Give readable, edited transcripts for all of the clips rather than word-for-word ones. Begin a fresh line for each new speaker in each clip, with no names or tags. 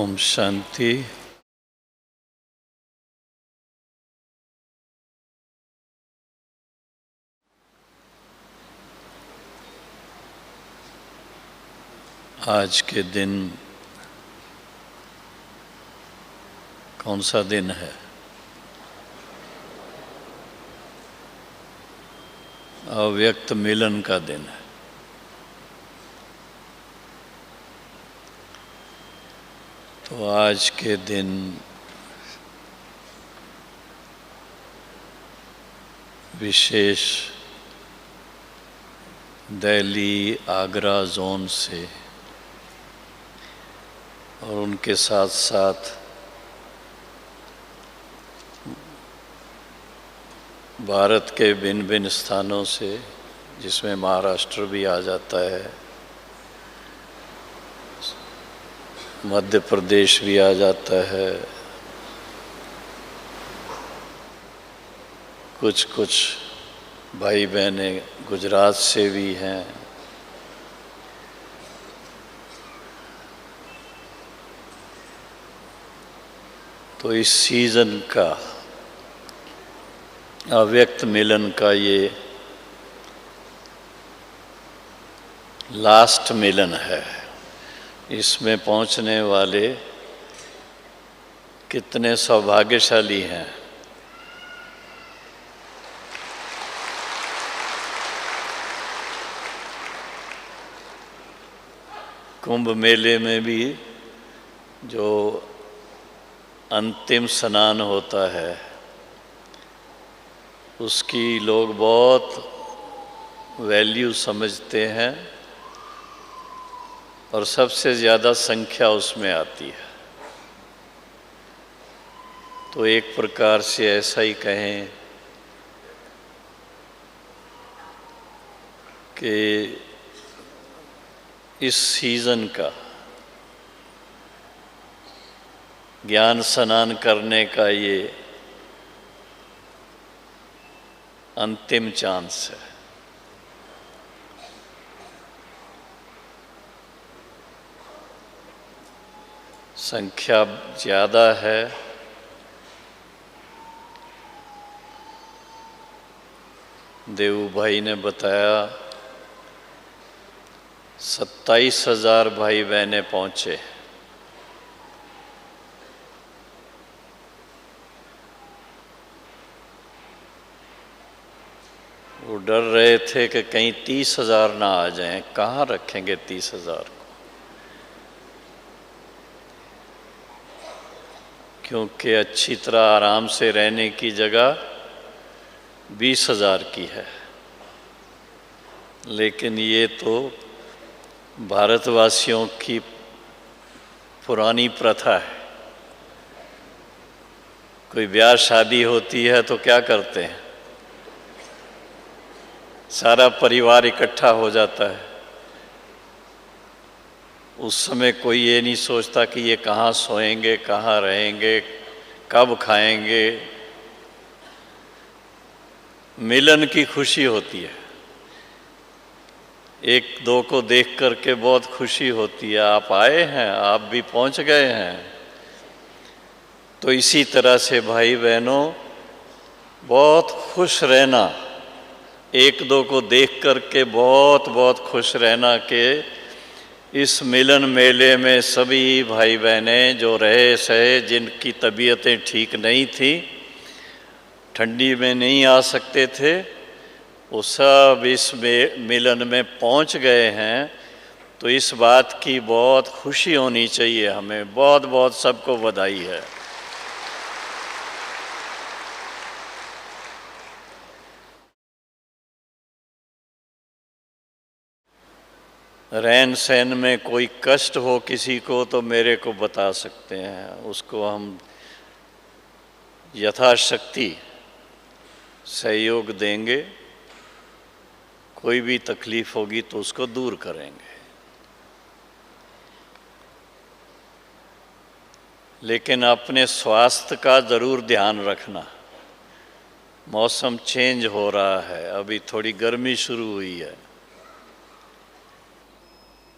ओम शांति। आज के दिन कौन सा दिन है? अव्यक्त मिलन का दिन है। तो आज के दिन विशेष दिल्ली आगरा जोन से और उनके साथ साथ भारत के भिन्न भिन्न स्थानों से, जिसमें महाराष्ट्र भी आ जाता है, मध्य प्रदेश भी आ जाता है, कुछ भाई बहनें गुजरात से भी हैं। तो इस सीज़न का अव्यक्त मिलन का ये लास्ट मिलन है। इसमें पहुंचने वाले कितने सौभाग्यशाली हैं। कुंभ मेले में भी जो अंतिम स्नान होता है उसकी लोग बहुत वैल्यू समझते हैं और सबसे ज़्यादा संख्या उसमें आती है। तो एक प्रकार से ऐसा ही कहें कि इस सीज़न का ज्ञान स्नान करने का ये अंतिम चांस है। संख्या ज़्यादा है। देवू भाई ने बताया 27,000 भाई बहनें पहुँचे। वो डर रहे थे कि कहीं 30,000 ना आ जाएं। कहाँ रखेंगे 30,000 को? क्योंकि अच्छी तरह आराम से रहने की जगह 20,000 की है। लेकिन ये तो भारतवासियों की पुरानी प्रथा है। कोई ब्याह शादी होती है तो क्या करते हैं? सारा परिवार इकट्ठा हो जाता है। उस समय कोई ये नहीं सोचता कि ये कहाँ सोएंगे, कहाँ रहेंगे, कब खाएंगे। मिलन की खुशी होती है। एक दो को देख करके बहुत खुशी होती है। आप आए हैं, आप भी पहुंच गए हैं। तो इसी तरह से भाई बहनों, बहुत खुश रहना, एक दो को देख करके बहुत बहुत खुश रहना कि इस मिलन मेले में सभी भाई बहनें जो रहे सहे, जिनकी तबीयतें ठीक नहीं थी, ठंडी में नहीं आ सकते थे, वो सब इस मिलन में पहुंच गए हैं। तो इस बात की बहुत खुशी होनी चाहिए हमें। बहुत बहुत सबको बधाई है। रहन सहन में कोई कष्ट हो किसी को तो मेरे को बता सकते हैं। उसको हम यथाशक्ति सहयोग देंगे। कोई भी तकलीफ होगी तो उसको दूर करेंगे। लेकिन अपने स्वास्थ्य का ज़रूर ध्यान रखना। मौसम चेंज हो रहा है। अभी थोड़ी गर्मी शुरू हुई है।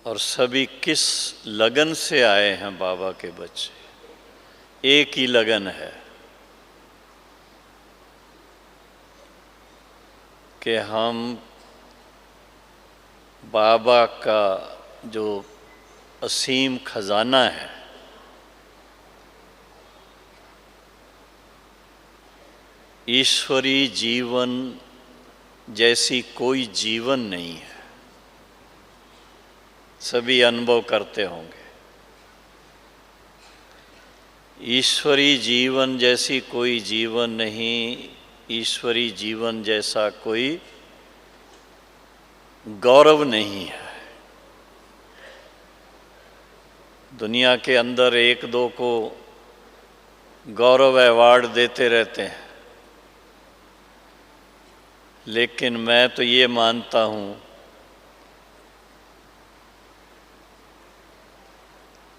और सभी किस लगन से आए हैं बाबा के बच्चे, एक ही लगन है कि हम बाबा का जो असीम खजाना है, ईश्वरी जीवन जैसी कोई जीवन नहीं है। सभी अनुभव करते होंगे, ईश्वरी जीवन जैसी कोई जीवन नहीं, ईश्वरी जीवन जैसा कोई गौरव नहीं है। दुनिया के अंदर एक दो को गौरव अवार्ड देते रहते हैं, लेकिन मैं तो ये मानता हूँ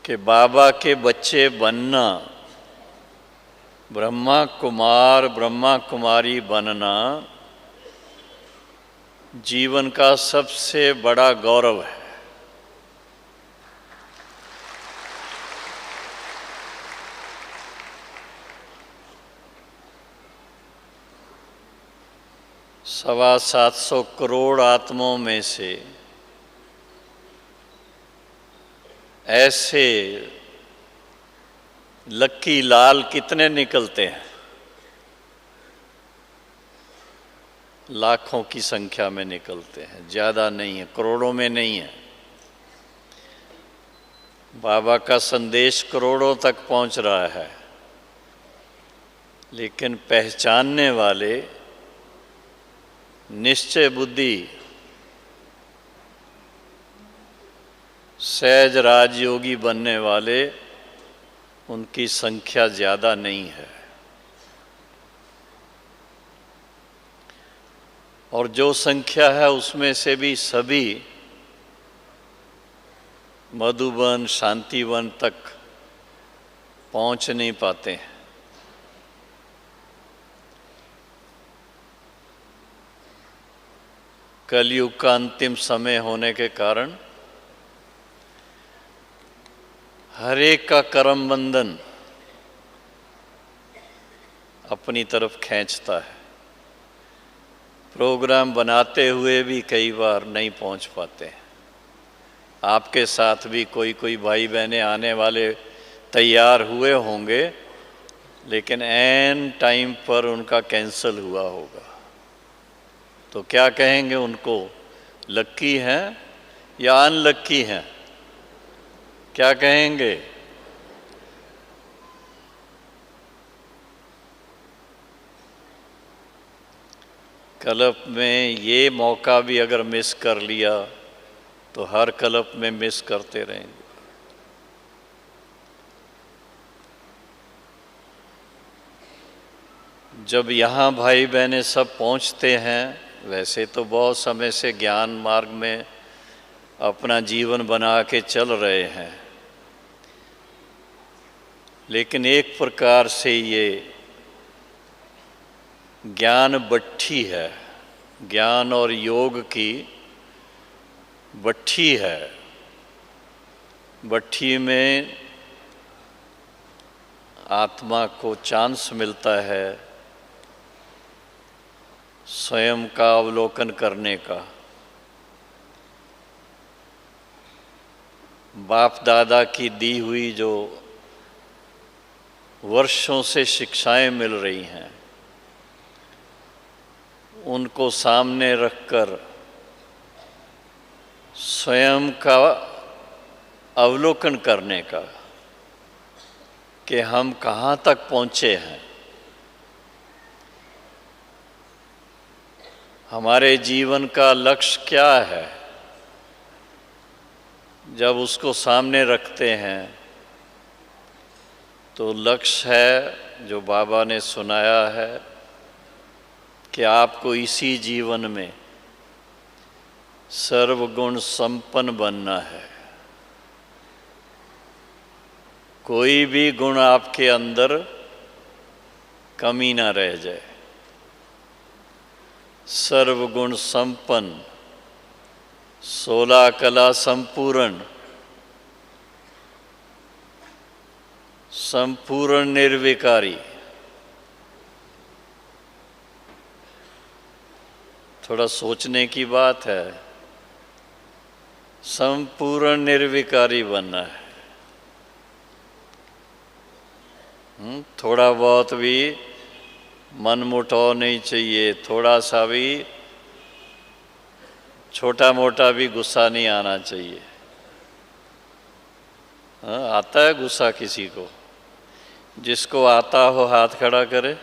कि बाबा के बच्चे बनना, ब्रह्मा कुमार ब्रह्मा कुमारी बनना जीवन का सबसे बड़ा गौरव है। सवा 700 करोड़ आत्माओं में से ऐसे लक्की लाल कितने निकलते हैं? लाखों की संख्या में निकलते हैं, ज़्यादा नहीं है, करोड़ों में नहीं है। बाबा का संदेश करोड़ों तक पहुंच रहा है, लेकिन पहचानने वाले, निश्चय बुद्धि, सहज राजयोगी बनने वाले, उनकी संख्या ज़्यादा नहीं है। और जो संख्या है उसमें से भी सभी मधुबन शांतिवन तक पहुंच नहीं पाते हैं। कलयुग का अंतिम समय होने के कारण हर एक का कर्म बंधन अपनी तरफ खींचता है। प्रोग्राम बनाते हुए भी कई बार नहीं पहुंच पाते। आपके साथ भी कोई कोई भाई बहनें आने वाले तैयार हुए होंगे, लेकिन ऐन टाइम पर उनका कैंसल हुआ होगा, तो क्या कहेंगे उनको? लक्की हैं या अनलक्की हैं? क्या कहेंगे? कल्प में ये मौका भी अगर मिस कर लिया तो हर कल्प में मिस करते रहेंगे। जब यहाँ भाई बहनें सब पहुँचते हैं, वैसे तो बहुत समय से ज्ञान मार्ग में अपना जीवन बना के चल रहे हैं, लेकिन एक प्रकार से ये ज्ञान भट्ठी है, ज्ञान और योग की भट्ठी है। भट्ठी में आत्मा को चांस मिलता है स्वयं का अवलोकन करने का। बाप दादा की दी हुई जो वर्षों से शिक्षाएं मिल रही हैं, उनको सामने रखकर स्वयं का अवलोकन करने का कि हम कहाँ तक पहुँचे हैं, हमारे जीवन का लक्ष्य क्या है। जब उसको सामने रखते हैं तो लक्ष्य है जो बाबा ने सुनाया है कि आपको इसी जीवन में सर्वगुण संपन्न बनना है। कोई भी गुण आपके अंदर कमी ना रह जाए। सर्वगुण संपन्न 16 कला संपूर्ण, संपूर्ण निर्विकारी। थोड़ा सोचने की बात है, संपूर्ण निर्विकारी बनना है। थोड़ा बहुत भी मनमुटाव नहीं चाहिए, थोड़ा सा भी छोटा मोटा भी गुस्सा नहीं आना चाहिए। आता है गुस्सा किसी को? जिसको आता हो हाथ खड़ा करे।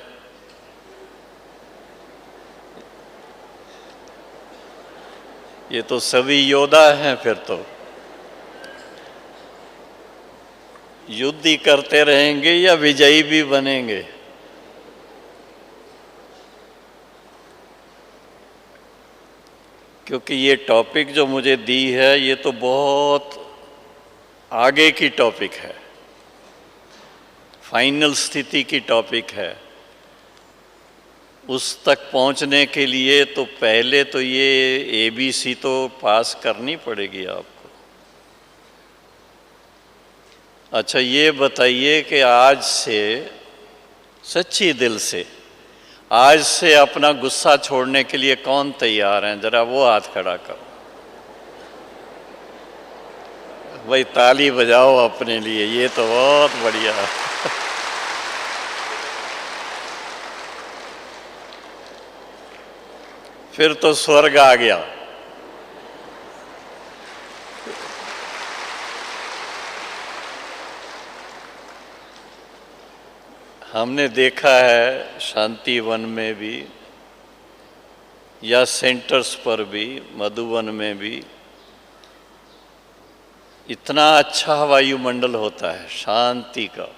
ये तो सभी योद्धा हैं फिर तो। युद्ध ही करते रहेंगे या विजयी भी बनेंगे? क्योंकि ये टॉपिक जो मुझे दी है ये तो बहुत आगे की टॉपिक है, फाइनल स्थिति की टॉपिक है। उस तक पहुंचने के लिए तो पहले तो ये ABC तो पास करनी पड़ेगी आपको। अच्छा ये बताइए कि आज से, सच्ची दिल से, आज से अपना गुस्सा छोड़ने के लिए कौन तैयार हैं? जरा वो हाथ खड़ा करो। भाई ताली बजाओ अपने लिए, ये तो बहुत बढ़िया है। फिर तो स्वर्ग आ गया। हमने देखा है शांति वन में भी या सेंटर्स पर भी, मधुबन में भी इतना अच्छा वायुमंडल होता है, शांति का,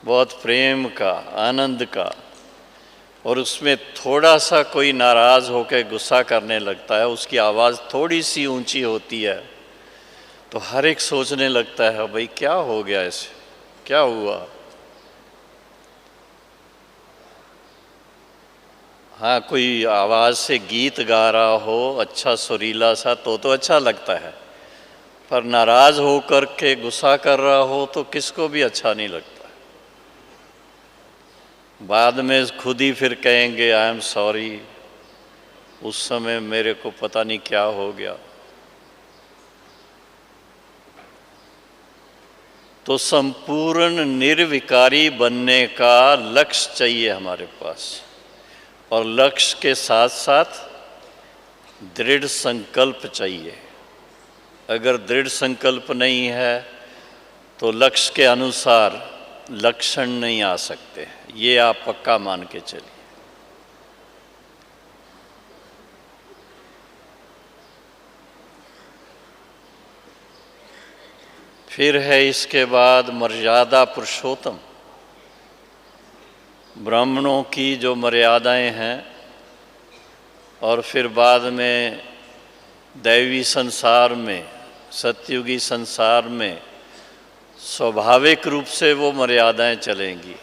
बहुत प्रेम का, आनंद का। और उसमें थोड़ा सा कोई नाराज़ होकर गुस्सा करने लगता है, उसकी आवाज़ थोड़ी सी ऊंची होती है तो हर एक सोचने लगता है भाई क्या हो गया, इसे क्या हुआ। हाँ कोई आवाज़ से गीत गा रहा हो अच्छा सुरीला सा तो अच्छा लगता है, पर नाराज़ हो कर के गुस्सा कर रहा हो तो किसको भी अच्छा नहीं लगता। बाद में खुद ही फिर कहेंगे आई एम सॉरी, उस समय मेरे को पता नहीं क्या हो गया। तो संपूर्ण निर्विकारी बनने का लक्ष्य चाहिए हमारे पास, और लक्ष्य के साथ साथ दृढ़ संकल्प चाहिए। अगर दृढ़ संकल्प नहीं है तो लक्ष्य के अनुसार लक्षण नहीं आ सकते, ये आप पक्का मान के चलिए। फिर है इसके बाद मर्यादा पुरुषोत्तम। ब्राह्मणों की जो मर्यादाएं हैं और फिर बाद में दैवी संसार में, सतयुगी संसार में स्वाभाविक रूप से वो मर्यादाएं चलेंगी।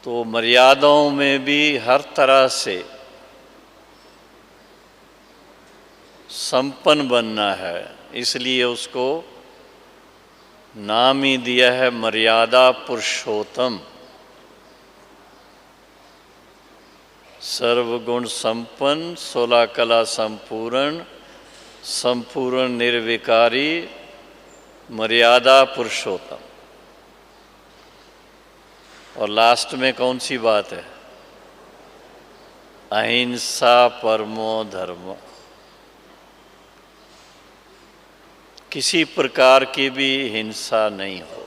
तो मर्यादाओं में भी हर तरह से संपन्न बनना है, इसलिए उसको नाम ही दिया है मर्यादा पुरुषोत्तम। सर्वगुण संपन्न, 16 कला संपूर्ण, संपूर्ण निर्विकारी, मर्यादा पुरुषोत्तम। और लास्ट में कौन सी बात है? अहिंसा परमो धर्म। किसी प्रकार की भी हिंसा नहीं हो,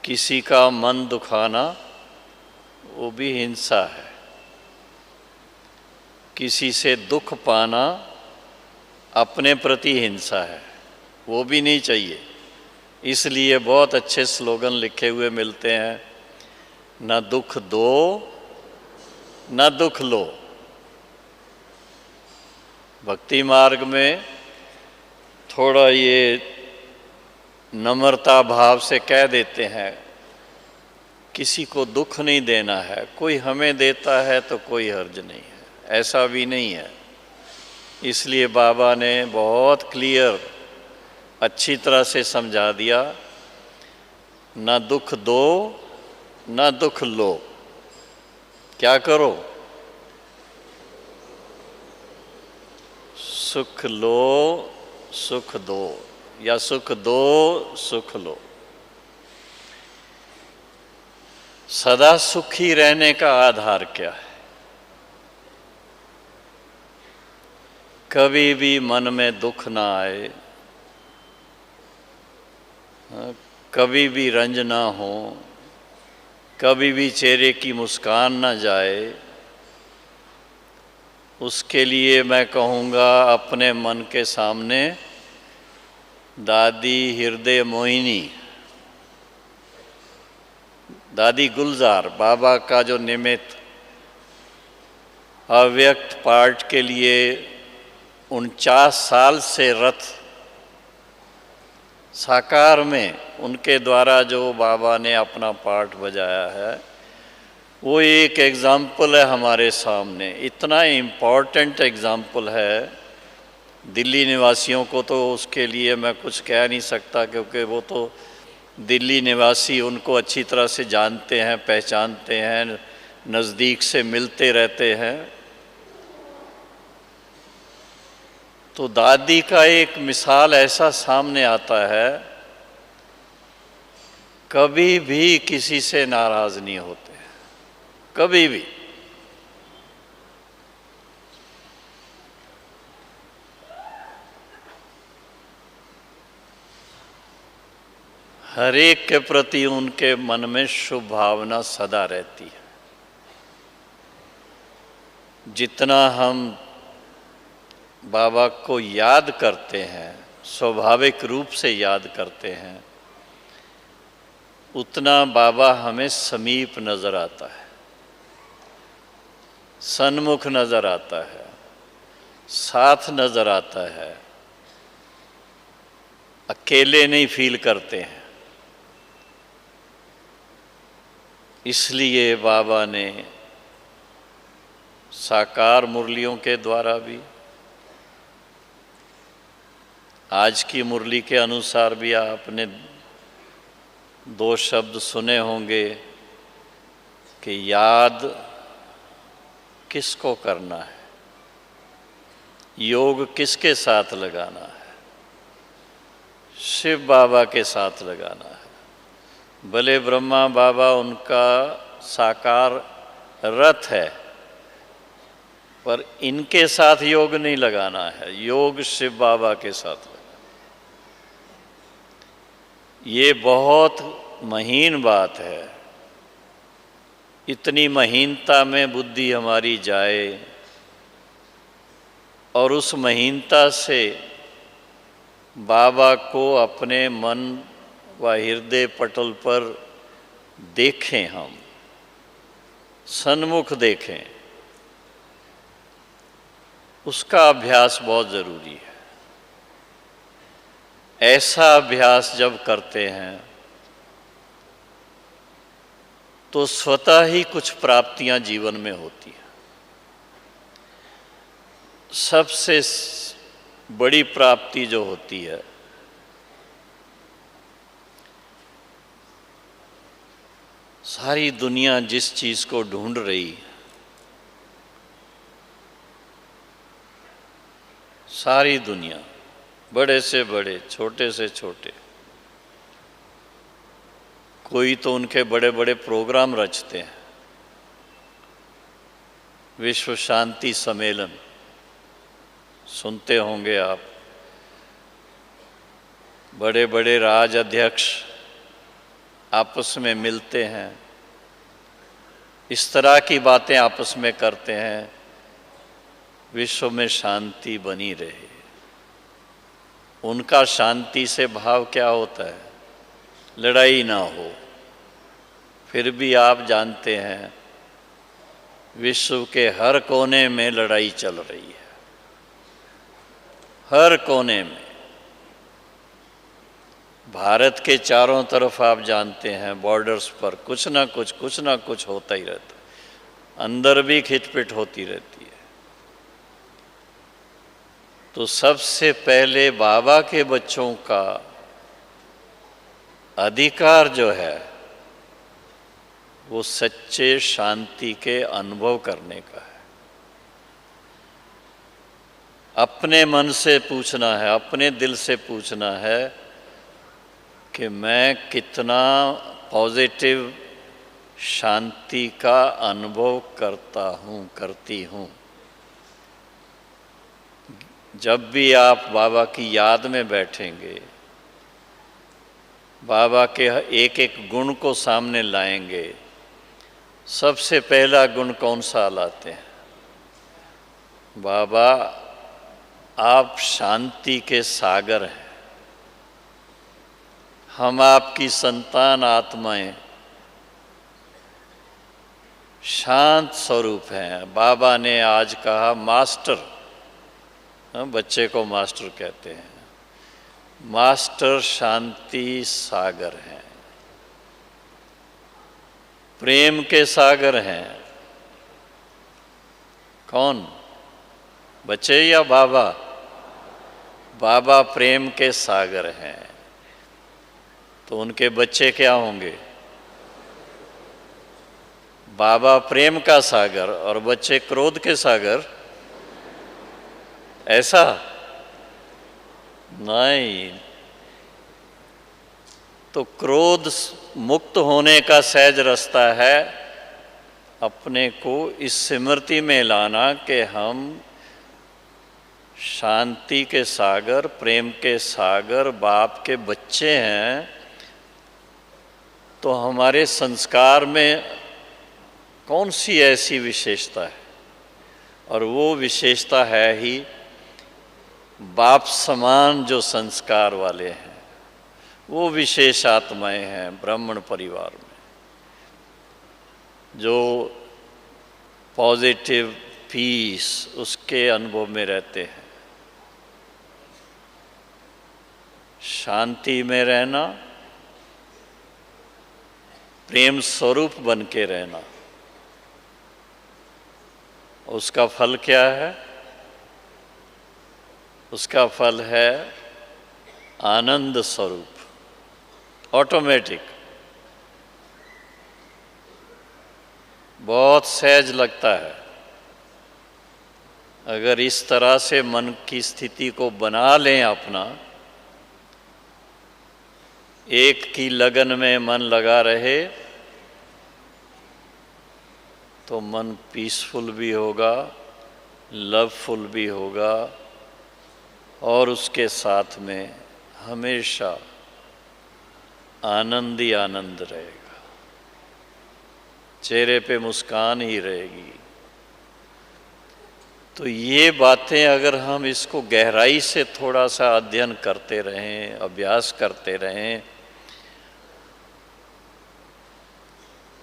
किसी का मन दुखाना वो भी हिंसा है, किसी से दुख पाना अपने प्रति हिंसा है, वो भी नहीं चाहिए। इसलिए बहुत अच्छे स्लोगन लिखे हुए मिलते हैं, न दुख दो न दुख लो। भक्ति मार्ग में थोड़ा ये नम्रता भाव से कह देते हैं किसी को दुख नहीं देना है, कोई हमें देता है तो कोई हर्ज नहीं है, ऐसा भी नहीं है। इसलिए बाबा ने बहुत क्लियर अच्छी तरह से समझा दिया, ना दुख दो ना दुख लो, क्या करो, सुख लो सुख दो, या सुख दो सुख लो। सदा सुखी रहने का आधार क्या है? कभी भी मन में दुख ना आए, कभी भी रंज ना हो, कभी भी चेहरे की मुस्कान ना जाए। उसके लिए मैं कहूँगा अपने मन के सामने दादी हृदय मोहिनी, दादी गुलजार, बाबा का जो निमित्त अव्यक्त पाठ के लिए 49 साल से रथ साकार में उनके द्वारा जो बाबा ने अपना पाठ बजाया है, वो एक एग्ज़ाम्पल है हमारे सामने। इतना इम्पॉर्टेंट एग्ज़ाम्पल है, दिल्ली निवासियों को तो उसके लिए मैं कुछ कह नहीं सकता, क्योंकि वो तो दिल्ली निवासी उनको अच्छी तरह से जानते हैं, पहचानते हैं, नज़दीक से मिलते रहते हैं। तो दादी का एक मिसाल ऐसा सामने आता है, कभी भी किसी से नाराज़ नहीं होते, कभी भी। हर एक के प्रति उनके मन में शुभ भावना सदा रहती है। जितना हम बाबा को याद करते हैं, स्वाभाविक रूप से याद करते हैं, उतना बाबा हमें समीप नज़र आता है, सन्मुख नज़र आता है, साथ नज़र आता है, अकेले नहीं फील करते हैं। इसलिए बाबा ने साकार मुरलियों के द्वारा भी, आज की मुरली के अनुसार भी आपने 2 शब्द सुने होंगे कि याद किसको करना है, योग किसके साथ लगाना है, शिव बाबा के साथ लगाना है। भले ब्रह्मा बाबा उनका साकार रथ है, पर इनके साथ योग नहीं लगाना है, योग शिव बाबा के साथ लगाना। ये बहुत महीन बात है। इतनी महीनता में बुद्धि हमारी जाए और उस महीनता से बाबा को अपने मन व हृदय पटल पर देखें, हम सन्मुख देखें, उसका अभ्यास बहुत ज़रूरी है। ऐसा अभ्यास जब करते हैं तो स्वतः ही कुछ प्राप्तियां जीवन में होती हैं। सबसे बड़ी प्राप्ति जो होती है, सारी दुनिया जिस चीज़ को ढूंढ रही है, सारी दुनिया, बड़े से बड़े, छोटे से छोटे, कोई तो उनके बड़े बड़े प्रोग्राम रचते हैं। विश्व शांति सम्मेलन सुनते होंगे आप, बड़े बड़े राज अध्यक्ष आपस में मिलते हैं, इस तरह की बातें आपस में करते हैं, विश्व में शांति बनी रहे। उनका शांति से भाव क्या होता है? लड़ाई ना हो। फिर भी आप जानते हैं विश्व के हर कोने में लड़ाई चल रही है, हर कोने में। भारत के चारों तरफ आप जानते हैं बॉर्डर्स पर कुछ ना कुछ होता ही रहता है, अंदर भी खिटपिट होती रहती है। तो सबसे पहले बाबा के बच्चों का अधिकार जो है वो सच्चे शांति के अनुभव करने का है। अपने मन से पूछना है, अपने दिल से पूछना है कि मैं कितना पॉजिटिव शांति का अनुभव करता हूँ, करती हूँ। जब भी आप बाबा की याद में बैठेंगे, बाबा के एक एक गुण को सामने लाएंगे, सबसे पहला गुण कौन सा लाते हैं? बाबा आप शांति के सागर हैं, हम आपकी संतान आत्माएं शांत स्वरूप हैं। बाबा ने आज कहा मास्टर, बच्चे को मास्टर कहते हैं, मास्टर शांति सागर हैं, प्रेम के सागर हैं। कौन? बच्चे या बाबा? बाबा प्रेम के सागर हैं, तो उनके बच्चे क्या होंगे? बाबा प्रेम का सागर और बच्चे क्रोध के सागर? ऐसा नहीं। तो क्रोध मुक्त होने का सहज रास्ता है अपने को इस स्मृति में लाना कि हम शांति के सागर, प्रेम के सागर, बाप के बच्चे हैं। तो हमारे संस्कार में कौन सी ऐसी विशेषता है? और वो विशेषता है ही बाप समान जो संस्कार वाले हैं, वो विशेष आत्माएं हैं ब्राह्मण परिवार में, जो पॉजिटिव पीस उसके अनुभव में रहते हैं। शांति में रहना, प्रेम स्वरूप बन के रहना, उसका फल क्या है? उसका फल है आनंद स्वरूप, ऑटोमेटिक। बहुत सहज लगता है। अगर इस तरह से मन की स्थिति को बना लें अपना, एक की लगन में मन लगा रहे, तो मन पीसफुल भी होगा, लवफुल भी होगा, और उसके साथ में हमेशा आनंद ही आनंद रहेगा, चेहरे पे मुस्कान ही रहेगी। तो ये बातें अगर हम इसको गहराई से थोड़ा सा अध्ययन करते रहें, अभ्यास करते रहें,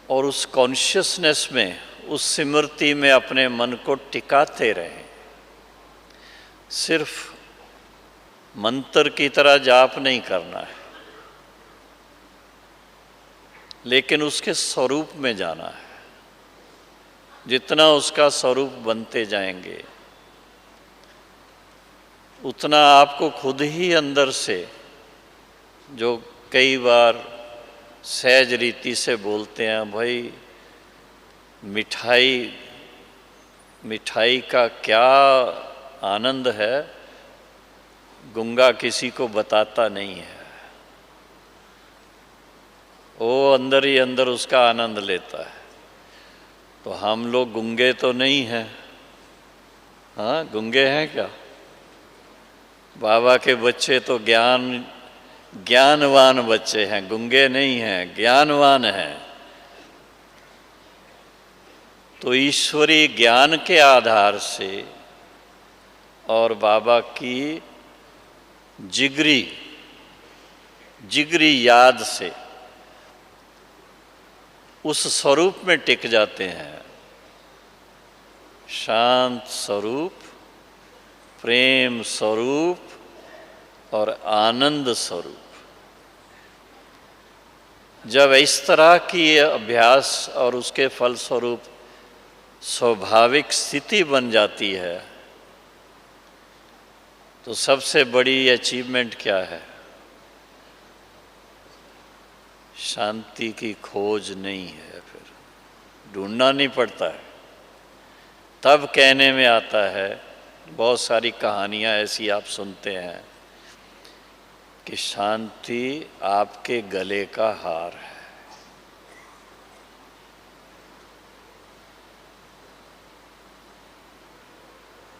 और उस कॉन्शियसनेस में, उस स्मृति में अपने मन को टिकाते रहें, सिर्फ मंत्र की तरह जाप नहीं करना है, लेकिन उसके स्वरूप में जाना है। जितना उसका स्वरूप बनते जाएंगे, उतना आपको खुद ही अंदर से, जो कई बार सहज रीति से बोलते हैं, भाई मिठाई का क्या आनंद है, गूंगा किसी को बताता नहीं है, वो अंदर ही अंदर उसका आनंद लेता है। तो हम लोग गूंगे तो नहीं हैं, हाँ गूंगे हैं क्या? बाबा के बच्चे तो ज्ञानवान बच्चे हैं, गूंगे नहीं हैं, ज्ञानवान हैं। तो ईश्वरीय ज्ञान के आधार से और बाबा की जिगरी याद से उस स्वरूप में टिक जाते हैं। शांत स्वरूप, प्रेम स्वरूप और आनंद स्वरूप। जब इस तरह की अभ्यास और उसके फलस्वरूप स्वाभाविक स्थिति बन जाती है तो सबसे बड़ी अचीवमेंट क्या है? शांति की खोज नहीं है, फिर ढूंढना नहीं पड़ता है। तब कहने में आता है, बहुत सारी कहानियां ऐसी आप सुनते हैं कि शांति आपके गले का हार है।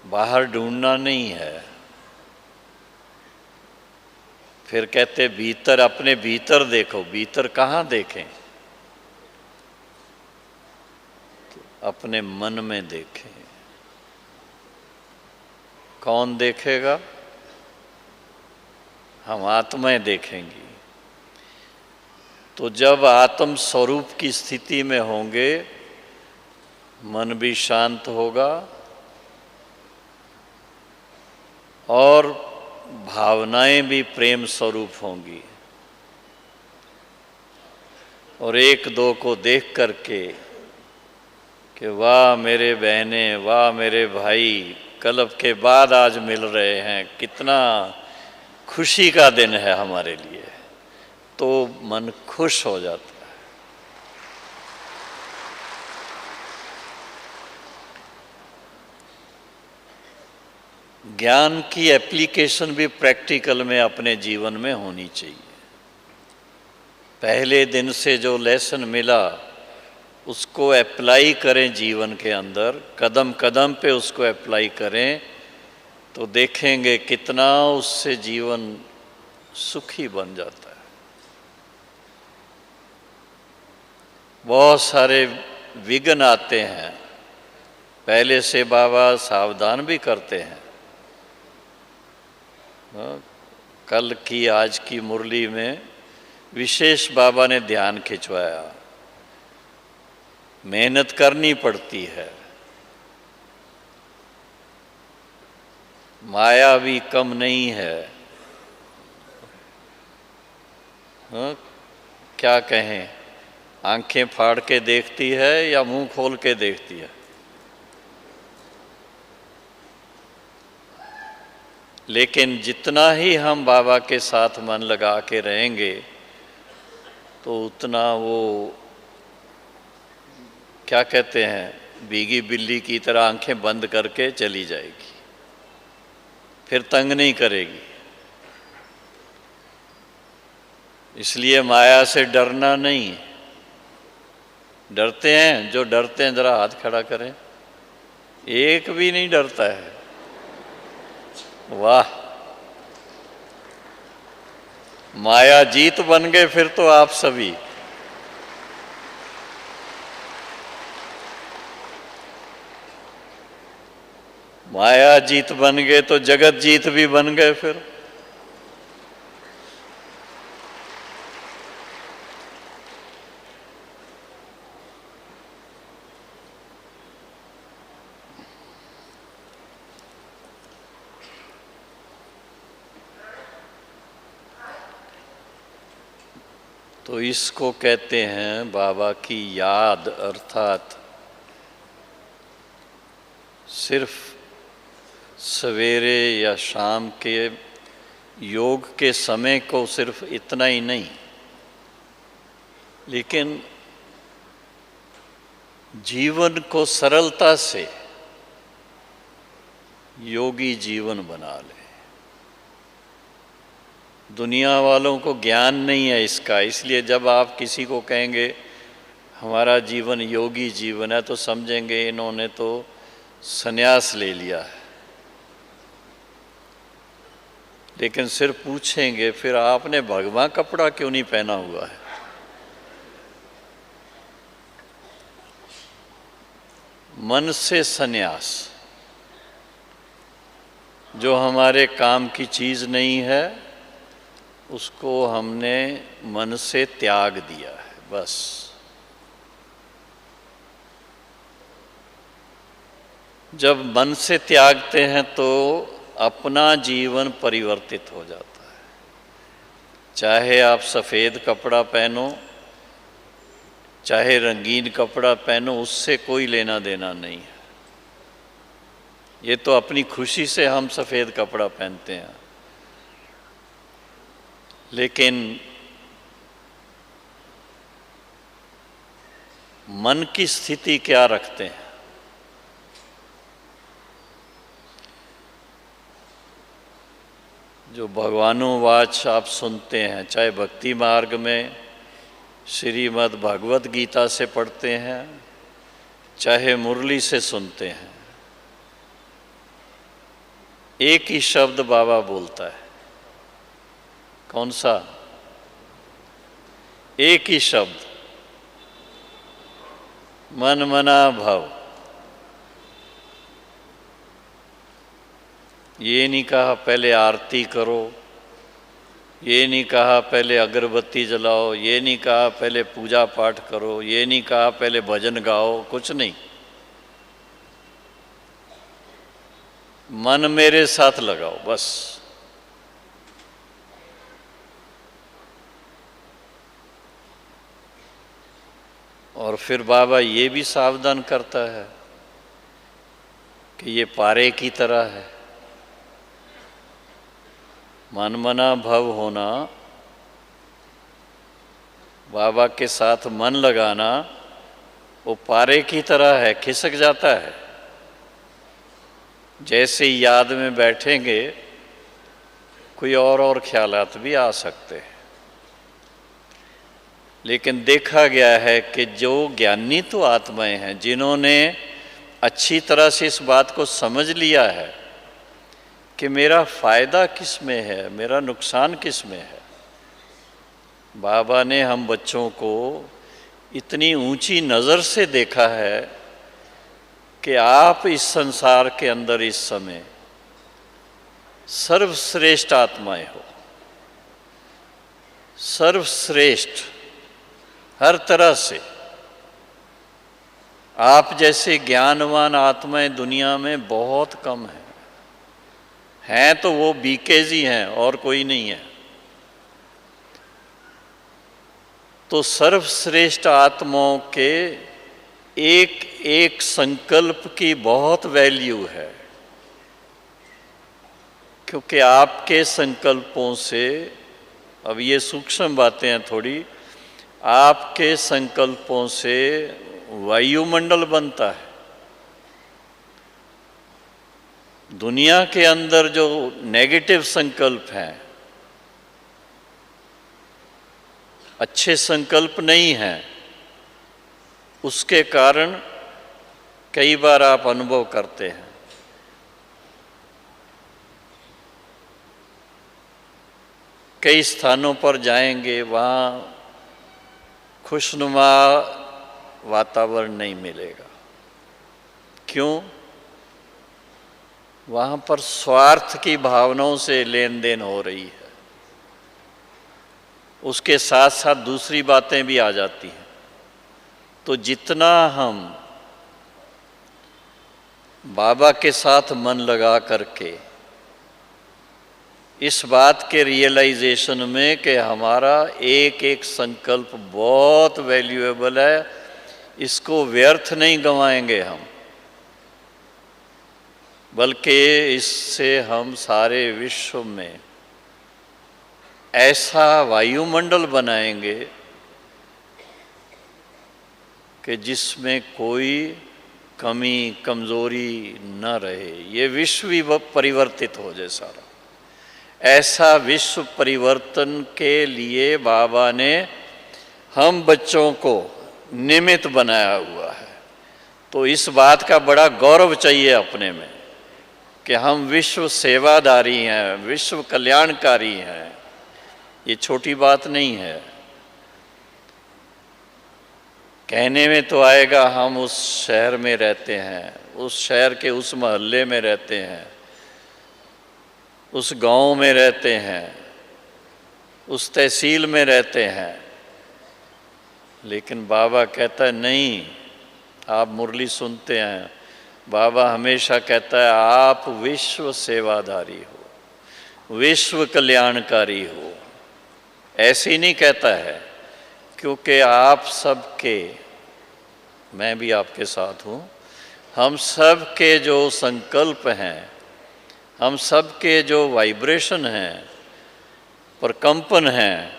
बाहर ढूंढना नहीं है। फिर कहते भीतर, अपने भीतर देखो। भीतर कहाँ देखें? तो अपने मन में देखें। कौन देखेगा? हम आत्माएं देखेंगी। तो जब आत्म स्वरूप की स्थिति में होंगे, मन भी शांत होगा और भावनाएं भी प्रेम स्वरूप होंगी। और एक दो को देख करके कि वाह मेरे बहने, वाह मेरे भाई, कल्प के बाद आज मिल रहे हैं, कितना खुशी का दिन है हमारे लिए, तो मन खुश हो जाता है। ज्ञान की एप्लीकेशन भी प्रैक्टिकल में अपने जीवन में होनी चाहिए। पहले दिन से जो लेसन मिला उसको अप्लाई करें जीवन के अंदर, कदम कदम पे उसको अप्लाई करें, तो देखेंगे कितना उससे जीवन सुखी बन जाता है। बहुत सारे विघ्न आते हैं, पहले से बाबा सावधान भी करते हैं। कल की आज की मुरली में विशेष बाबा ने ध्यान खिंचवाया। मेहनत करनी पड़ती है, माया भी कम नहीं है। क्या कहें, आंखें फाड़ के देखती है या मुंह खोल के देखती है? लेकिन जितना ही हम बाबा के साथ मन लगा के रहेंगे तो उतना वो क्या कहते हैं, भीगी बिल्ली की तरह आंखें बंद करके चली जाएगी, फिर तंग नहीं करेगी। इसलिए माया से डरना नहीं। डरते हैं? जो डरते हैं जरा हाथ खड़ा करें। एक भी नहीं डरता है। वाह, माया जीत बन गए फिर तो आप सभी। माया जीत बन गए तो जगत जीत भी बन गए फिर। तो इसको कहते हैं बाबा की याद, अर्थात सिर्फ सवेरे या शाम के योग के समय को सिर्फ इतना ही नहीं, लेकिन जीवन को सरलता से योगी जीवन बना ले। दुनिया वालों को ज्ञान नहीं है इसका, इसलिए जब आप किसी को कहेंगे हमारा जीवन योगी जीवन है तो समझेंगे इन्होंने तो संन्यास ले लिया है। लेकिन सिर्फ पूछेंगे फिर आपने भगवा कपड़ा क्यों नहीं पहना हुआ है? मन से संन्यास, जो हमारे काम की चीज नहीं है उसको हमने मन से त्याग दिया है, बस। जब मन से त्यागते हैं तो अपना जीवन परिवर्तित हो जाता है। चाहे आप सफ़ेद कपड़ा पहनो चाहे रंगीन कपड़ा पहनो, उससे कोई लेना देना नहीं है। ये तो अपनी खुशी से हम सफ़ेद कपड़ा पहनते हैं, लेकिन मन की स्थिति क्या रखते हैं। जो भगवानुवाच आप सुनते हैं, चाहे भक्ति मार्ग में श्रीमद् भागवत गीता से पढ़ते हैं, चाहे मुरली से सुनते हैं, एक ही शब्द बाबा बोलता है। कौन सा? एक ही शब्द, मन मना भव। ये नहीं कहा पहले आरती करो, ये नहीं कहा पहले अगरबत्ती जलाओ, ये नहीं कहा पहले पूजा पाठ करो, ये नहीं कहा पहले भजन गाओ, कुछ नहीं। मन मेरे साथ लगाओ बस। और फिर बाबा ये भी सावधान करता है कि ये पारे की तरह है। मन मना भव होना, बाबा के साथ मन लगाना, वो पारे की तरह है, खिसक जाता है। जैसे ही याद में बैठेंगे कोई और ख्यालात भी आ सकते हैं, लेकिन देखा गया है कि जो ज्ञानी तो आत्माएं हैं, जिन्होंने अच्छी तरह से इस बात को समझ लिया है कि मेरा फ़ायदा किस में है, मेरा नुकसान किस में है। बाबा ने हम बच्चों को इतनी ऊंची नज़र से देखा है कि आप इस संसार के अंदर इस समय सर्वश्रेष्ठ आत्माएं हो, सर्वश्रेष्ठ हर तरह से। आप जैसे ज्ञानवान आत्माएं दुनिया में बहुत कम हैं तो वो बीकेजी हैं और कोई नहीं है। तो सर्वश्रेष्ठ आत्माओं के एक एक संकल्प की बहुत वैल्यू है, क्योंकि आपके संकल्पों से, अब ये सूक्ष्म बातें हैं थोड़ी, आपके संकल्पों से वायुमंडल बनता है। दुनिया के अंदर जो नेगेटिव संकल्प हैं, अच्छे संकल्प नहीं हैं, उसके कारण कई बार आप अनुभव करते हैं। कई स्थानों पर जाएंगे, वहाँ खुशनुमा वातावरण नहीं मिलेगा। क्यों? वहाँ पर स्वार्थ की भावनाओं से लेन देन हो रही है, उसके साथ साथ दूसरी बातें भी आ जाती हैं। तो जितना हम बाबा के साथ मन लगा करके इस बात के रियलाइजेशन में कि हमारा एक एक संकल्प बहुत वैल्यूएबल है, इसको व्यर्थ नहीं गंवाएंगे हम, बल्कि इससे हम सारे विश्व में ऐसा वायुमंडल बनाएंगे कि जिसमें कोई कमी कमजोरी न रहे। ये विश्व ही परिवर्तित हो जाए सारा। ऐसा विश्व परिवर्तन के लिए बाबा ने हम बच्चों को निमित्त बनाया हुआ है। तो इस बात का बड़ा गौरव चाहिए अपने में कि हम विश्व सेवादारी हैं, विश्व कल्याणकारी हैं। ये छोटी बात नहीं है। कहने में तो आएगा हम उस शहर में रहते हैं, उस शहर के उस मोहल्ले में रहते हैं, उस गांव में रहते हैं, उस तहसील में रहते हैं, लेकिन बाबा कहता है नहीं। आप मुरली सुनते हैं, बाबा हमेशा कहता है आप विश्व सेवाधारी हो, विश्व कल्याणकारी हो। ऐसे ही नहीं कहता है क्योंकि आप सबके, मैं भी आपके साथ हूँ, हम सब के जो संकल्प हैं, हम सब के जो वाइब्रेशन हैं, प्रकंपन हैं,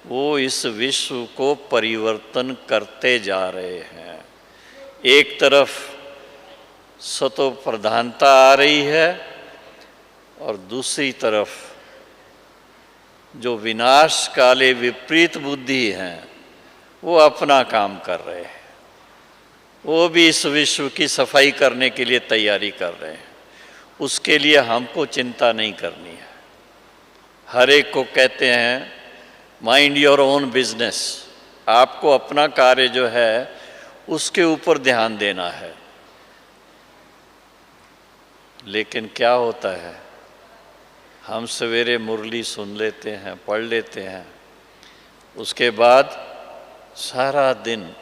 वो इस विश्व को परिवर्तन करते जा रहे हैं। एक तरफ सतो प्रधानता आ रही है और दूसरी तरफ जो विनाश काले विपरीत बुद्धि हैं वो अपना काम कर रहे हैं। वो भी इस विश्व की सफाई करने के लिए तैयारी कर रहे हैं। उसके लिए हमको चिंता नहीं करनी है। हर एक को कहते हैं माइंड योर ओन बिजनेस, आपको अपना कार्य जो है उसके ऊपर ध्यान देना है। लेकिन क्या होता है, हम सवेरे मुरली सुन लेते हैं, पढ़ लेते हैं, उसके बाद सारा दिन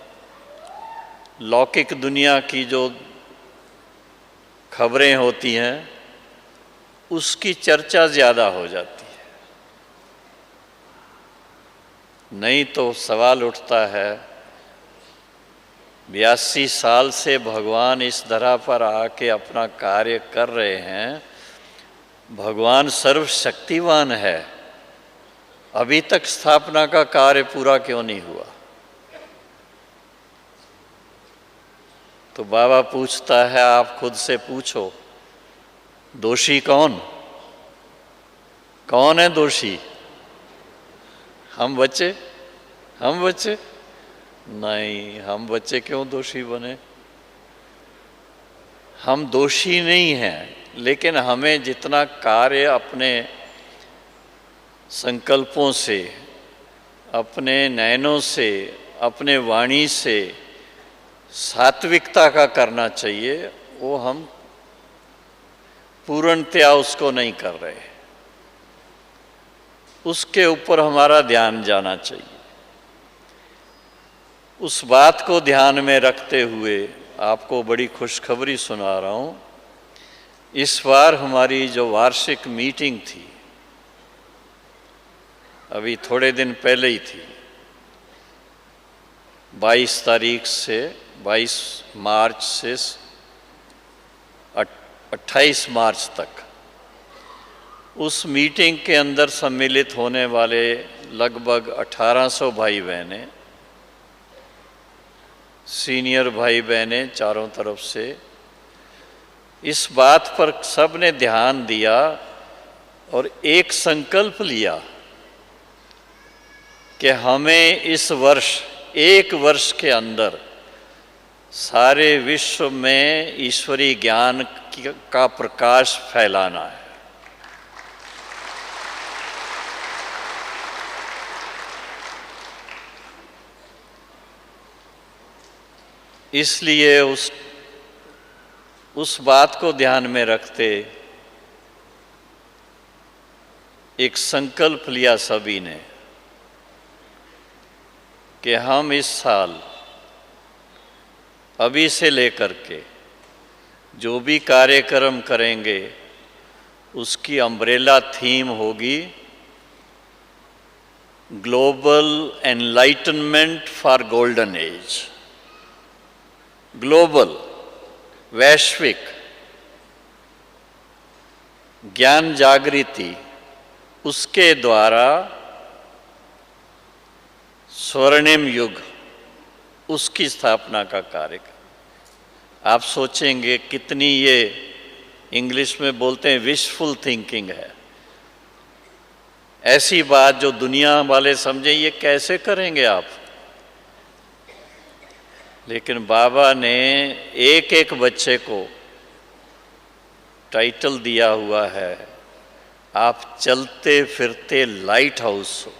लौकिक दुनिया की जो खबरें होती हैं उसकी चर्चा ज़्यादा हो जाती है। नहीं तो सवाल उठता है, 82 साल से भगवान इस धरा पर आके अपना कार्य कर रहे हैं, भगवान सर्वशक्तिवान है, अभी तक स्थापना का कार्य पूरा क्यों नहीं हुआ? तो बाबा पूछता है, आप खुद से पूछो, दोषी कौन? कौन है दोषी? हम बच्चे? हम बच्चे? नहीं, हम बच्चे क्यों दोषी बने? हम दोषी नहीं हैं, लेकिन हमें जितना कार्य अपने संकल्पों से, अपने नयनों से, अपने वाणी से सात्विकता का करना चाहिए, वो हम पूर्णतया उसको नहीं कर रहे। उसके ऊपर हमारा ध्यान जाना चाहिए। उस बात को ध्यान में रखते हुए आपको बड़ी खुशखबरी सुना रहा हूँ। इस बार हमारी जो वार्षिक मीटिंग थी, अभी थोड़े दिन पहले ही थी, 22 तारीख से 22 मार्च से 28 मार्च तक, उस मीटिंग के अंदर सम्मिलित होने वाले लगभग 1800 भाई बहनें, सीनियर भाई बहनें चारों तरफ से, इस बात पर सब ने ध्यान दिया और एक संकल्प लिया कि हमें इस वर्ष, एक वर्ष के अंदर सारे विश्व में ईश्वरीय ज्ञान का प्रकाश फैलाना है। इसलिए उस बात को ध्यान में रखते एक संकल्प लिया सभी ने कि हम इस साल अभी से लेकर के जो भी कार्यक्रम करेंगे उसकी अम्ब्रेला थीम होगी global enlightenment for golden age. Global, वैश्विक ज्ञान जागृति, उसके द्वारा स्वर्णिम युग, उसकी स्थापना का कार्यक्रम। आप सोचेंगे कितनी ये इंग्लिश में बोलते हैं विशफुल थिंकिंग है। ऐसी बात जो दुनिया वाले समझे ये कैसे करेंगे आप, लेकिन बाबा ने एक एक बच्चे को टाइटल दिया हुआ है, आप चलते फिरते लाइट हाउस हो।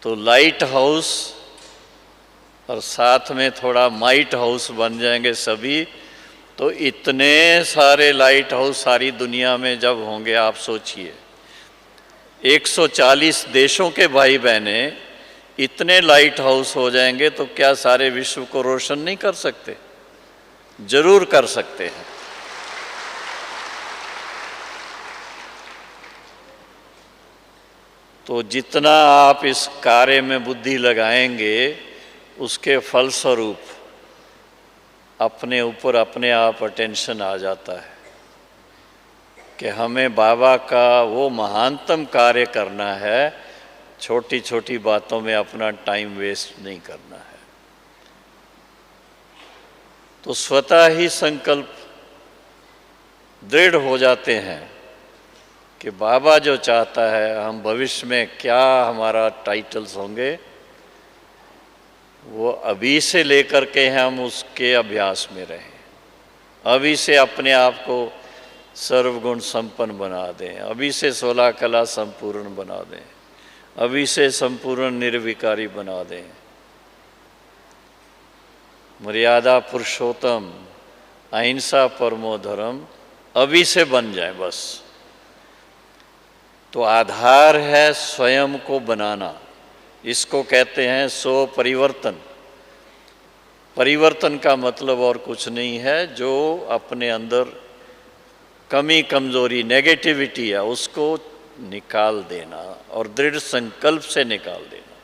तो लाइट हाउस और साथ में थोड़ा माइट हाउस बन जाएंगे सभी, तो इतने सारे लाइट हाउस सारी दुनिया में जब होंगे, आप सोचिए 140 देशों के भाई बहने इतने लाइट हाउस हो जाएंगे, तो क्या सारे विश्व को रोशन नहीं कर सकते? जरूर कर सकते हैं। तो जितना आप इस कार्य में बुद्धि लगाएंगे उसके फलस्वरूप अपने ऊपर अपने आप अटेंशन आ जाता है कि हमें बाबा का वो महानतम कार्य करना है, छोटी छोटी बातों में अपना टाइम वेस्ट नहीं करना है। तो स्वतः ही संकल्प दृढ़ हो जाते हैं कि बाबा जो चाहता है, हम भविष्य में क्या हमारा टाइटल्स होंगे, वो अभी से लेकर के हम उसके अभ्यास में रहें। अभी से अपने आप को सर्वगुण संपन्न बना दें, अभी से 16 कला संपूर्ण बना दें, अभी से संपूर्ण निर्विकारी बना दें, मर्यादा पुरुषोत्तम, अहिंसा परमो धर्म अभी से बन जाए बस। तो आधार है स्वयं को बनाना, इसको कहते हैं सो परिवर्तन। परिवर्तन का मतलब और कुछ नहीं है, जो अपने अंदर कमी कमजोरी नेगेटिविटी है उसको निकाल देना और दृढ़ संकल्प से निकाल देना।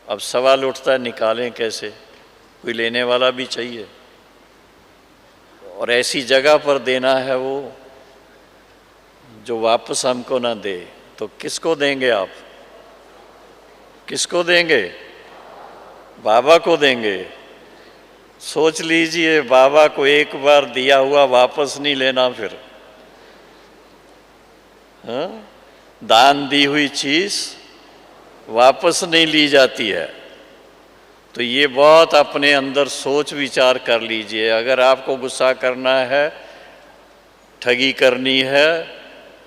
अब सवाल उठता है निकालें कैसे, कोई लेने वाला भी चाहिए और ऐसी जगह पर देना है वो जो वापस हमको ना दे, तो किसको देंगे आप? किसको देंगे? बाबा को देंगे। सोच लीजिए, बाबा को एक बार दिया हुआ वापस नहीं लेना फिर। हाँ? दान दी हुई चीज वापस नहीं ली जाती है। तो ये बहुत अपने अंदर सोच विचार कर लीजिए। अगर आपको गुस्सा करना है, ठगी करनी है,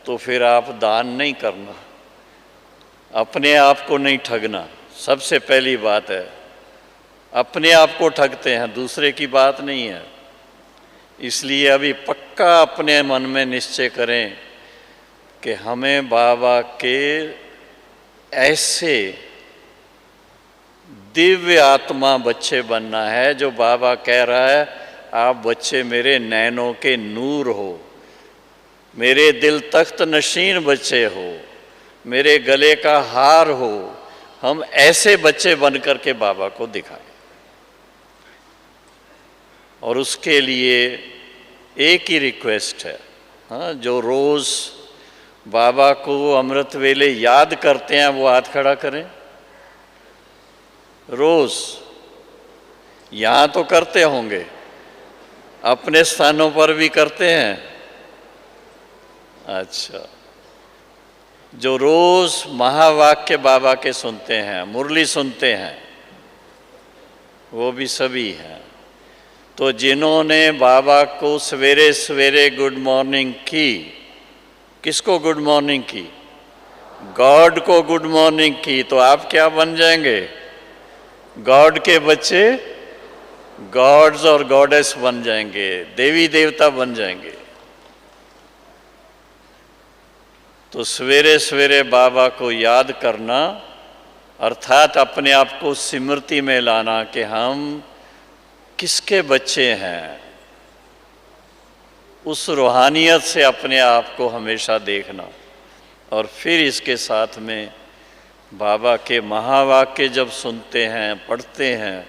तो फिर आप दान नहीं करना, अपने आप को नहीं ठगना। सबसे पहली बात है, अपने आप को ठगते हैं, दूसरे की बात नहीं है। इसलिए अभी पक्का अपने मन में निश्चय करें कि हमें बाबा के ऐसे दिव्य आत्मा बच्चे बनना है जो बाबा कह रहा है, आप बच्चे मेरे नैनों के नूर हो, मेरे दिल तख्त नशीन बच्चे हो, मेरे गले का हार हो। हम ऐसे बच्चे बन करके बाबा को दिखाएं। और उसके लिए एक ही रिक्वेस्ट है, हाँ, जो रोज बाबा को अमृत वेले याद करते हैं वो हाथ खड़ा करें। रोज यहाँ तो करते होंगे, अपने स्थानों पर भी करते हैं। अच्छा, जो रोज महावाक्य बाबा के सुनते हैं, मुरली सुनते हैं, वो भी सभी हैं। तो जिन्होंने बाबा को सवेरे सवेरे गुड मॉर्निंग की, किसको गुड मॉर्निंग की? गॉड को गुड मॉर्निंग की, तो आप क्या बन जाएंगे? गॉड के बच्चे, गॉड्स और गॉडेस बन जाएंगे, देवी देवता बन जाएंगे। तो सवेरे सवेरे बाबा को याद करना अर्थात अपने आप को स्मृति में लाना कि हम किसके बच्चे हैं। उस रूहानियत से अपने आप को हमेशा देखना। और फिर इसके साथ में बाबा के महावाक्य जब सुनते हैं, पढ़ते हैं,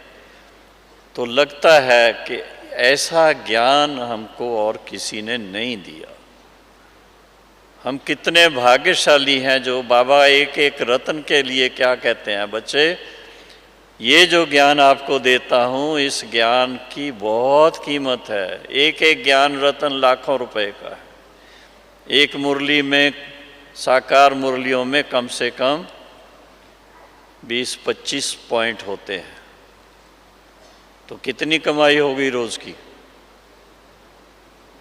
तो लगता है कि ऐसा ज्ञान हमको और किसी ने नहीं दिया। हम कितने भाग्यशाली हैं जो बाबा एक एक रत्न के लिए क्या कहते हैं, बच्चे ये जो ज्ञान आपको देता हूँ, इस ज्ञान की बहुत कीमत है। एक एक ज्ञान रत्न लाखों रुपए का है। एक मुरली में, साकार मुरलियों में कम से कम 20-25 पॉइंट होते हैं। तो कितनी कमाई होगी रोज की?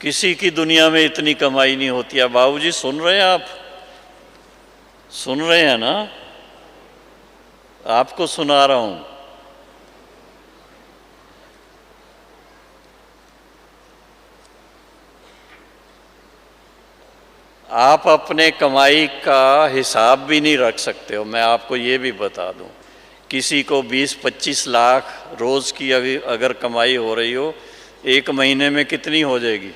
किसी की दुनिया में इतनी कमाई नहीं होती है। बाबूजी सुन रहे हैं आप? सुन रहे हैं ना? आपको सुना रहा हूं। आप अपने कमाई का हिसाब भी नहीं रख सकते हो। मैं आपको ये भी बता दूं, किसी को 20-25 लाख रोज की अगर कमाई हो रही हो, एक महीने में कितनी हो जाएगी?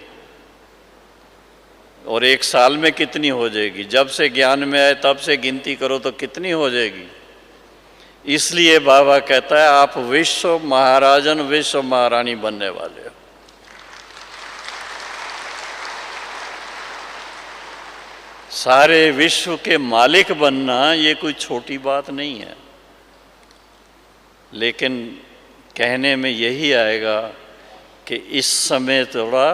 और 1 साल में कितनी हो जाएगी? जब से ज्ञान में आए तब से गिनती करो तो कितनी हो जाएगी? इसलिए बाबा कहता है आप विश्व महाराजन विश्व महारानी बनने वाले हो। सारे विश्व के मालिक बनना ये कोई छोटी बात नहीं है। लेकिन कहने में यही आएगा कि इस समय थोड़ा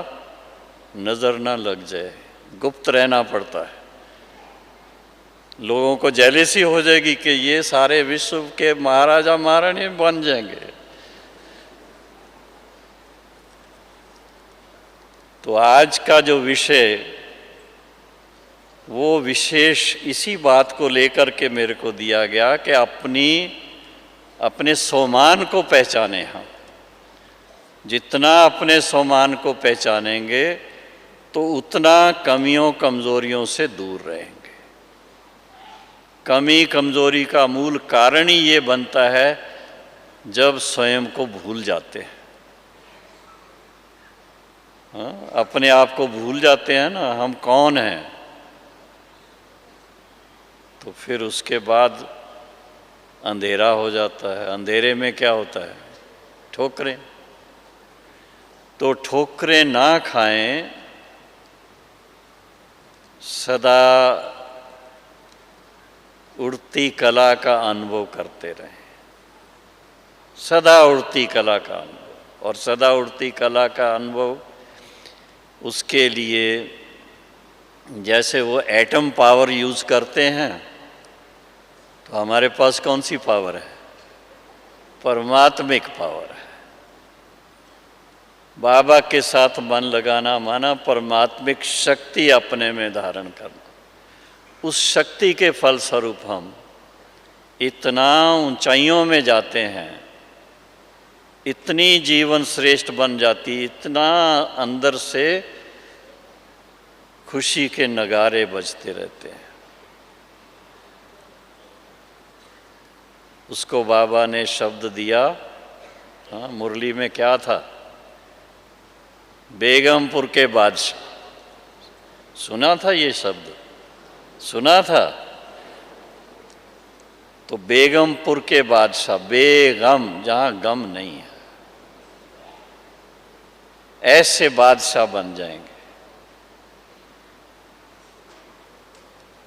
नज़र ना लग जाए, गुप्त रहना पड़ता है। लोगों को जेलसी हो जाएगी कि ये सारे विश्व के महाराजा महारानी बन जाएंगे। तो आज का जो विषय वो विशेष इसी बात को लेकर के मेरे को दिया गया कि अपने स्वमान को पहचाने हम। जितना अपने स्वमान को पहचानेंगे तो उतना कमियों कमज़ोरियों से दूर रहेंगे। कमी कमज़ोरी का मूल कारण ही ये बनता है जब स्वयं को भूल जाते हैं। हाँ, अपने आप को भूल जाते हैं ना, हम कौन हैं, तो फिर उसके बाद अंधेरा हो जाता है। अंधेरे में क्या होता है? ठोकरें। तो ठोकरें ना खाएं, सदा उड़ती कला का अनुभव करते रहें। सदा उड़ती कला का अनुभव, और सदा उड़ती कला का अनुभव उसके लिए जैसे वो एटम पावर यूज़ करते हैं, तो हमारे पास कौन सी पावर है? परमात्मिक पावर है। बाबा के साथ मन लगाना माना परमात्मिक शक्ति अपने में धारण करना। उस शक्ति के फलस्वरूप हम इतना ऊंचाइयों में जाते हैं, इतनी जीवन श्रेष्ठ बन जाती, इतना अंदर से खुशी के नगारे बजते रहते हैं। उसको बाबा ने शब्द दिया, हाँ, मुरली में क्या था? बेगमपुर के बादशाह। सुना था ये शब्द? सुना था? तो बेगमपुर के बादशाह, बेगम जहां गम नहीं है, ऐसे बादशाह बन जाएंगे।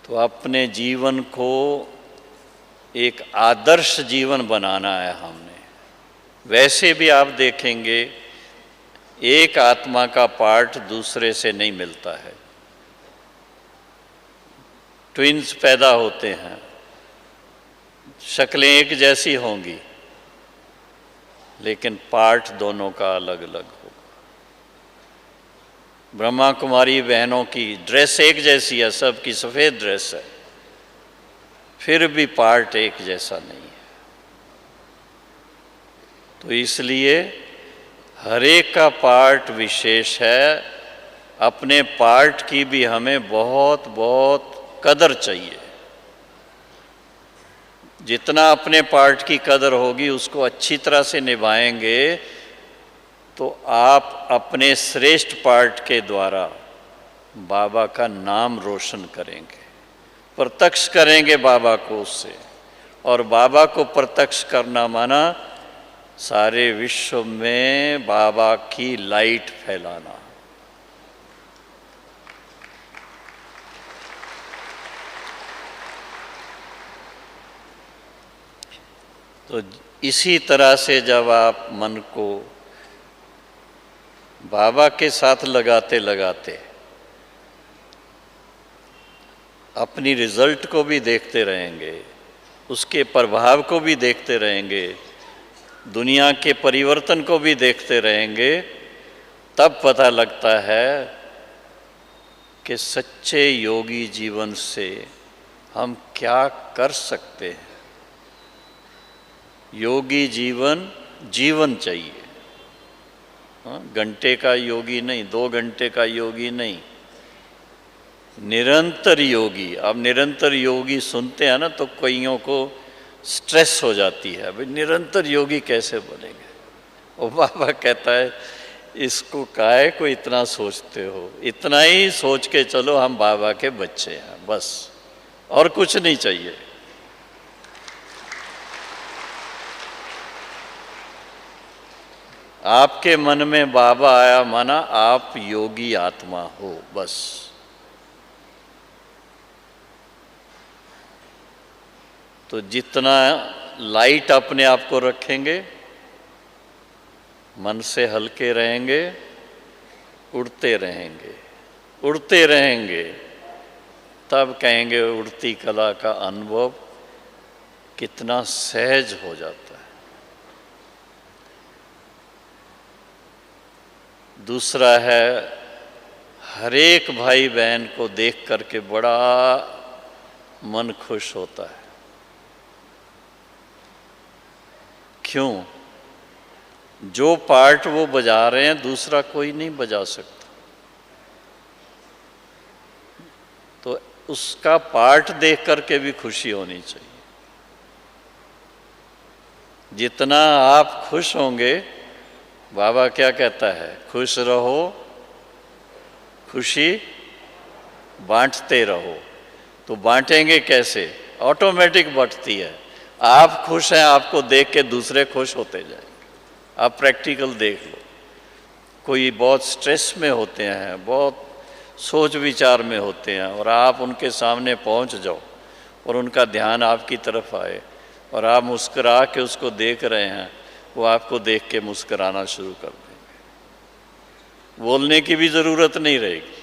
तो अपने जीवन को एक आदर्श जीवन बनाना है हमने। वैसे भी आप देखेंगे एक आत्मा का पार्ट दूसरे से नहीं मिलता है। ट्विन्स पैदा होते हैं, शक्लें एक जैसी होंगी, लेकिन पार्ट दोनों का अलग अलग होगा। ब्रह्मा कुमारी बहनों की ड्रेस एक जैसी है, सबकी सफ़ेद ड्रेस है, फिर भी पार्ट एक जैसा नहीं है। तो इसलिए हर एक का पार्ट विशेष है। अपने पार्ट की भी हमें बहुत बहुत कदर चाहिए। जितना अपने पार्ट की कदर होगी, उसको अच्छी तरह से निभाएंगे, तो आप अपने श्रेष्ठ पार्ट के द्वारा बाबा का नाम रोशन करेंगे, प्रत्यक्ष करेंगे बाबा को उससे। और बाबा को प्रत्यक्ष करना माना सारे विश्व में बाबा की लाइट फैलाना। तो इसी तरह से जब आप मन को बाबा के साथ लगाते लगाते अपनी रिजल्ट को भी देखते रहेंगे, उसके प्रभाव को भी देखते रहेंगे, दुनिया के परिवर्तन को भी देखते रहेंगे, तब पता लगता है कि सच्चे योगी जीवन से हम क्या कर सकते हैं। योगी जीवन जीवन चाहिए, घंटे का योगी नहीं, 2 घंटे का योगी नहीं, निरंतर योगी। अब निरंतर योगी सुनते हैं ना तो कईयों को स्ट्रेस हो जाती है, भाई निरंतर योगी कैसे बनेंगे। वो बाबा कहता है इसको काहे को इतना सोचते हो? इतना ही सोच के चलो हम बाबा के बच्चे हैं, बस, और कुछ नहीं चाहिए। आपके मन में बाबा आया माना आप योगी आत्मा हो, बस। तो जितना लाइट अपने आप को रखेंगे, मन से हल्के रहेंगे, उड़ते रहेंगे, उड़ते रहेंगे, तब कहेंगे उड़ती कला का अनुभव कितना सहज हो जाता है। दूसरा है, हर एक भाई बहन को देख करके बड़ा मन खुश होता है। क्यों? जो पार्ट वो बजा रहे हैं दूसरा कोई नहीं बजा सकता, तो उसका पार्ट देख करके भी खुशी होनी चाहिए। जितना आप खुश होंगे, बाबा क्या कहता है? खुश रहो, खुशी बांटते रहो। तो बांटेंगे कैसे? ऑटोमेटिक बढ़ती है। आप खुश हैं, आपको देख के दूसरे खुश होते जाएंगे। आप प्रैक्टिकल देख लो, कोई बहुत स्ट्रेस में होते हैं, बहुत सोच विचार में होते हैं, और आप उनके सामने पहुंच जाओ और उनका ध्यान आपकी तरफ आए और आप मुस्कुरा के उसको देख रहे हैं, वो आपको देख के मुस्कुराना शुरू कर देंगे। बोलने की भी ज़रूरत नहीं रहेगी।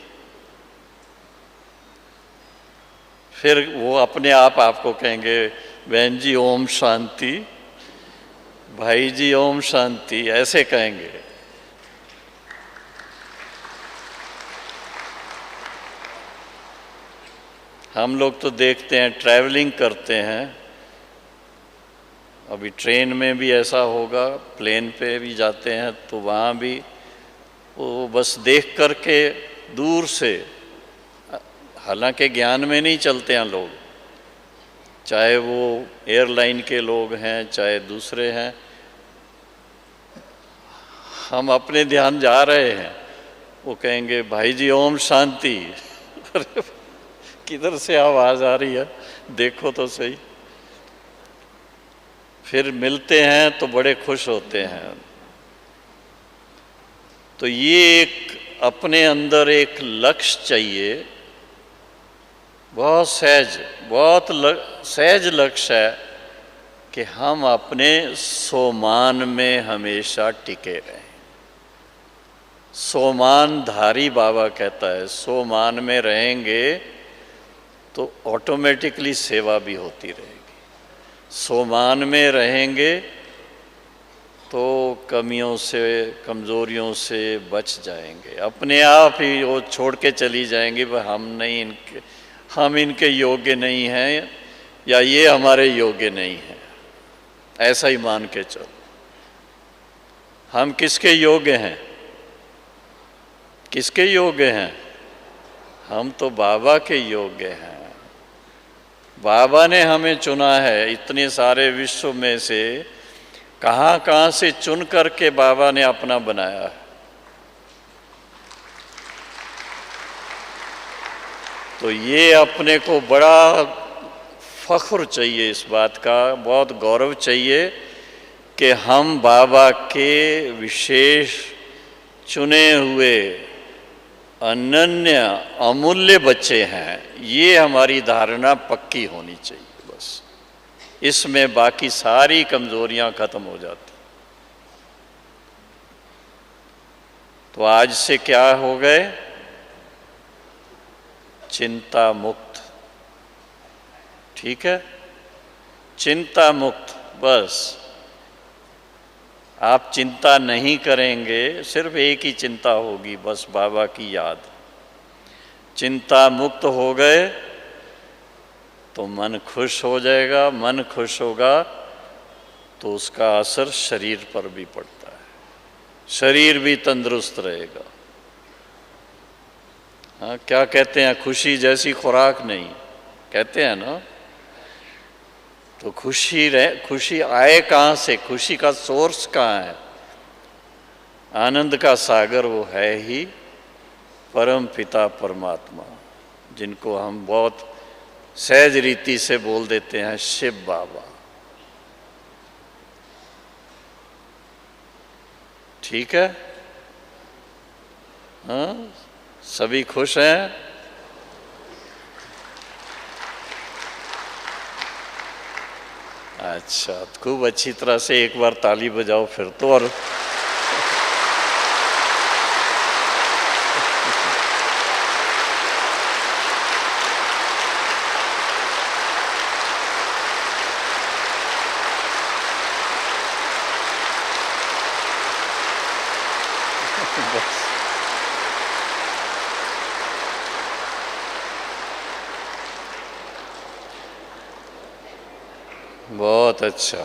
फिर वो अपने आप आपको कहेंगे, बहन जी ओम शांति, भाई जी ओम शांति, ऐसे कहेंगे। हम लोग तो देखते हैं, ट्रैवलिंग करते हैं, अभी ट्रेन में भी ऐसा होगा, प्लेन पे भी जाते हैं तो वहाँ भी वो बस देख करके दूर से, हालांकि ज्ञान में नहीं चलते हैं लोग, चाहे वो एयरलाइन के लोग हैं चाहे दूसरे हैं, हम अपने ध्यान जा रहे हैं, वो कहेंगे भाई जी ओम शांति। किधर से आवाज़ आ रही है देखो तो सही। फिर मिलते हैं तो बड़े खुश होते हैं। तो ये एक अपने अंदर एक लक्ष्य चाहिए, बहुत सहज, बहुत सहज लक्ष्य है कि हम अपने सोमान में हमेशा टिके रहें। सोमान धारी बाबा कहता है, सोमान में रहेंगे तो ऑटोमेटिकली सेवा भी होती रहेगी। सोमान में रहेंगे तो कमियों से, कमज़ोरियों से बच जाएंगे, अपने आप ही वो छोड़ के चली जाएंगी, वह हम इनके योग्य नहीं हैं या ये हमारे योग्य नहीं हैं, ऐसा ही मान के चलो। हम किसके योग्य हैं? किसके योग्य हैं? हम तो बाबा के योग्य हैं। बाबा ने हमें चुना है, इतने सारे विश्व में से कहाँ कहाँ से चुन करके बाबा ने अपना बनाया है। तो ये अपने को बड़ा फख्र चाहिए, इस बात का बहुत गौरव चाहिए कि हम बाबा के विशेष चुने हुए अनन्य अमूल्य बच्चे हैं। ये हमारी धारणा पक्की होनी चाहिए, बस। इसमें बाकी सारी कमजोरियां खत्म हो जाती। तो आज से क्या हो गए? चिंता मुक्त। ठीक है, चिंता मुक्त, बस। आप चिंता नहीं करेंगे, सिर्फ एक ही चिंता होगी, बस बाबा की याद। चिंता मुक्त हो गए तो मन खुश हो जाएगा। मन खुश होगा तो उसका असर शरीर पर भी पड़ता है, शरीर भी तंदुरुस्त रहेगा। हाँ, क्या कहते हैं, खुशी जैसी खुराक नहीं, कहते हैं ना। तो खुशी आए कहाँ से? खुशी का सोर्स कहाँ है? आनंद का सागर वो है ही परम पिता परमात्मा, जिनको हम बहुत सहज रीति से बोल देते हैं शिव बाबा। ठीक है, हाँ, सभी खुश हैं? अच्छा, खूब अच्छी तरह से एक बार ताली बजाओ फिर तो। और बहुत अच्छा।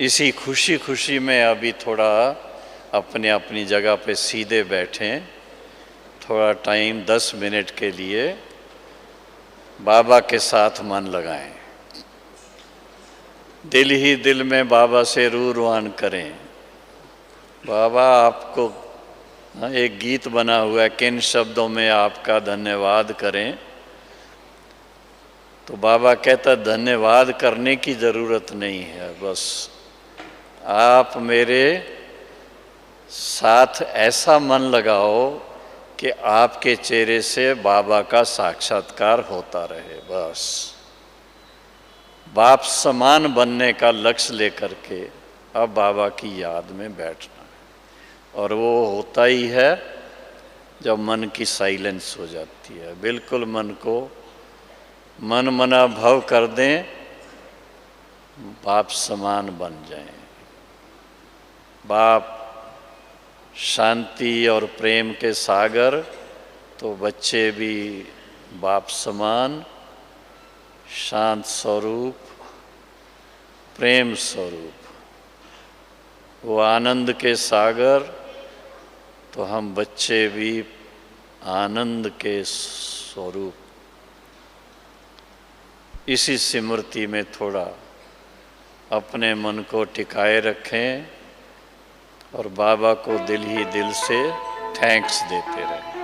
इसी खुशी खुशी में अभी थोड़ा अपने अपनी जगह पे सीधे बैठें, थोड़ा टाइम 10 मिनट के लिए बाबा के साथ मन लगाएं, दिल ही दिल में बाबा से रूरवान करें। बाबा आपको, एक गीत बना हुआ है, किन शब्दों में आपका धन्यवाद करें। तो बाबा कहता धन्यवाद करने की ज़रूरत नहीं है, बस आप मेरे साथ ऐसा मन लगाओ कि आपके चेहरे से बाबा का साक्षात्कार होता रहे। बस बाप समान बनने का लक्ष्य लेकर के अब बाबा की याद में बैठना है। और वो होता ही है जब मन की साइलेंस हो जाती है, बिल्कुल मन को मन मना भव कर दें, बाप समान बन जाएं। बाप शांति और प्रेम के सागर, तो बच्चे भी बाप समान शांत स्वरूप, प्रेम स्वरूप। वो आनंद के सागर, तो हम बच्चे भी आनंद के स्वरूप। इसी स्मृति में थोड़ा अपने मन को टिकाए रखें और बाबा को दिल ही दिल से थैंक्स देते रहें।